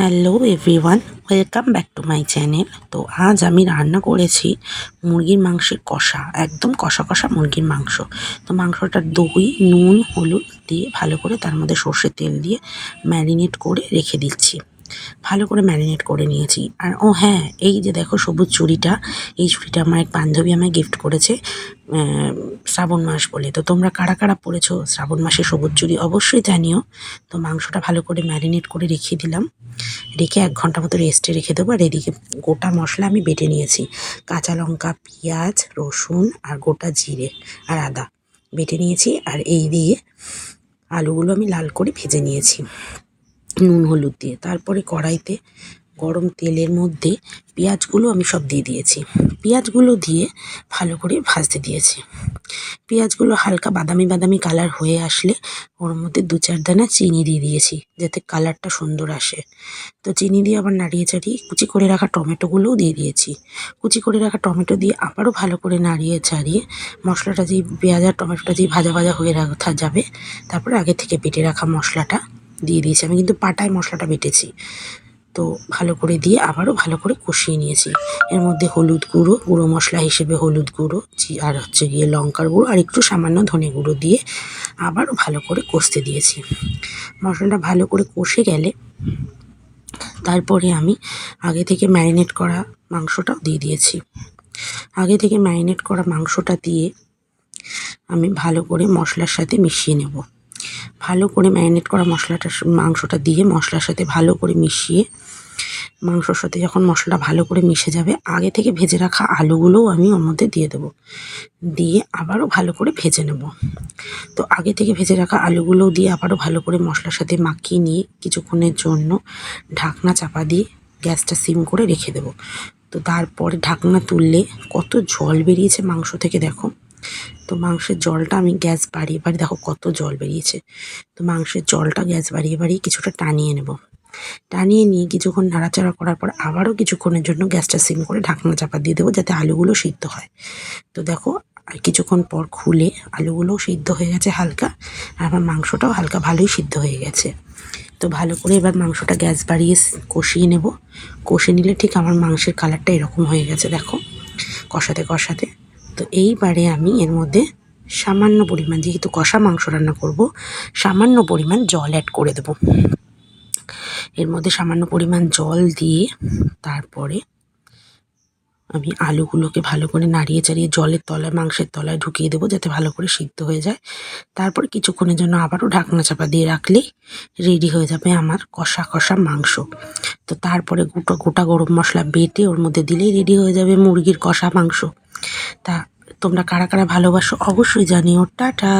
Hello everyone, welcome back to my channel. তো আজ আমি রান্না করেছি মুরগির মাংসের কষা, একদম কষা কষা মুরগির মাংস। তো মাংসটা দই, নুন, হলুদ দিয়ে ভালো করে তার মধ্যে সর্ষের তেল দিয়ে ম্যারিনেট করে রেখে দিচ্ছি। ভালো করে ম্যারিনেট করে নিয়েছি। আর ও হ্যাঁ, এই যে দেখো সবুজ চুড়িটা, এই চুড়িটা আমার এক বান্ধবী আমায় গিফট করেছে শ্রাবণ মাস বলে। তো তোমরা কারা কারা পড়েছো শ্রাবণ মাসে সবুজ চুড়ি অবশ্যই জানিও। তো মাংসটা ভালো করে ম্যারিনেট করে রেখে দিলাম, রেখে 1 ঘন্টা মতো রেস্টে রেখে দেবো। আর এদিকে গোটা মশলা আমি বেটে নিয়েছি, কাঁচা লঙ্কা, পেঁয়াজ, রসুন আর গোটা জিরে আর আদা বেটে নিয়েছি। আর এই দিয়ে আলুগুলো আমি লাল করে ভেজে নিয়েছি নুন হলুদ দিয়ে। তারপরে কড়াইতে গরম তেলের মধ্যে পেঁয়াজগুলো আমি সব দিয়ে দিয়েছি। পেঁয়াজগুলো দিয়ে ভালো করে ভাজতে দিয়েছি। পেঁয়াজগুলো হালকা বাদামি বাদামি কালার হয়ে আসলে ওর মধ্যে 2-4 দানা চিনি দিয়ে দিয়েছি, যাতে কালারটা সুন্দর আসে। তো চিনি দিয়ে আবার নাড়িয়ে চাড়িয়ে কুচি করে রাখা টমেটোগুলোও দিয়ে দিয়েছি। কুচি করে রাখা টমেটো দিয়ে আবারও ভালো করে নাড়িয়ে চাড়িয়ে মশলাটা যেই পেঁয়াজ আর টমেটোটা যেই ভাজা ভাজা হয়ে রাখা যাবে, তারপরে আগে থেকে বেটে রাখা মশলাটা দিয়ে দিয়েছি। আমি কিন্তু পাটায় মশলাটা বেটেছি। তো ভালো করে দিয়ে আবারও ভালো করে কষিয়ে নিয়েছি। এর মধ্যে হলুদ গুঁড়ো, গুঁড়ো মশলা হিসেবে হলুদ গুঁড়ো আর হচ্ছে গিয়ে লঙ্কার গুঁড়ো আর একটু সামান্য ধনে গুঁড়ো দিয়ে আবারও ভালো করে কষতে দিয়েছি। মশলাটা ভালো করে কষে গেলে তারপরে আমি আগে থেকে ম্যারিনেট করা মাংসটাও দিয়ে দিয়েছি। আগে থেকে ম্যারিনেট করা মাংসটা দিয়ে আমি ভালো করে মশলার সাথে মিশিয়ে নেব। ভালো করে ম্যারিনেট করা মাংসটা দিয়ে মশলার সাথে ভালো করে মিশিয়ে, মাংসর সাথে যখন মশলাটা ভালো করে মিশে যাবে, আগে থেকে ভেজে রাখা আলুগুলোও আমি ওর মধ্যে দিয়ে দেবো। দিয়ে আবারও ভালো করে ভেজে নেব। তো আগে থেকে ভেজে রাখা আলুগুলোও দিয়ে আবারও ভালো করে মশলার সাথে মাখিয়ে নিয়ে কিছুক্ষণের জন্য ঢাকনা চাপা দিয়ে গ্যাসটা সিম করে রেখে দেবো। তো তারপরে ঢাকনা তুললে কত জল বেরিয়েছে মাংস থেকে দেখো। তো মাংসের জলটা আমি গ্যাস বাড়িয়ে বাড়িয়ে দেখো কত জল বেরিয়েছে। তো মাংসের জলটা গ্যাস বাড়িয়ে বাড়িয়ে কিছুটা টানিয়ে নেব। টানিয়ে নিয়ে কিছুক্ষণ নাড়াচাড়া করার পর আবারও কিছুক্ষণের জন্য গ্যাসটা সিম করে ঢাকনা চাপা দিয়ে দেবো, যাতে আলুগুলো সিদ্ধ হয়। তো দেখো আর কিছুক্ষণ পর খুলে আলুগুলোও সিদ্ধ হয়ে গেছে হালকা, আর আমার মাংসটাও হালকা ভালোই সিদ্ধ হয়ে গেছে। তো ভালো করে এবার মাংসটা গ্যাস বাড়িয়ে কষিয়ে নেব। কষে নিলে ঠিক আমার মাংসের কালারটা এরকম হয়ে গেছে দেখো, কষাতে কষাতে। তো এইবারে আমি এর মধ্যে সামান্য পরিমাণ, যেহেতু কষা মাংস রান্না করব, সামান্য পরিমাণ জল অ্যাড করে দেব। এর মধ্যে সামান্য পরিমাণ জল দিয়ে তারপরে আমি আলুগুলোকে ভালো করে নাড়িয়ে চাড়িয়ে জলের তলায়, মাংসের তলায় ঢুকিয়ে দেবো, যাতে ভালো করে সিদ্ধ হয়ে যায়। তারপরে কিছুক্ষণের জন্য আবারও ঢাকনা চাপা দিয়ে রাখলেই রেডি হয়ে যাবে আমার কষা কষা মাংস। তো তারপরে গোটা গরম মশলা বেটে ওর মধ্যে দিলেই রেডি হয়ে যাবে মুরগির কষা মাংস। তা তোমরা কারা কারা ভালোবাসো অবশ্যই জানিও। টাটা।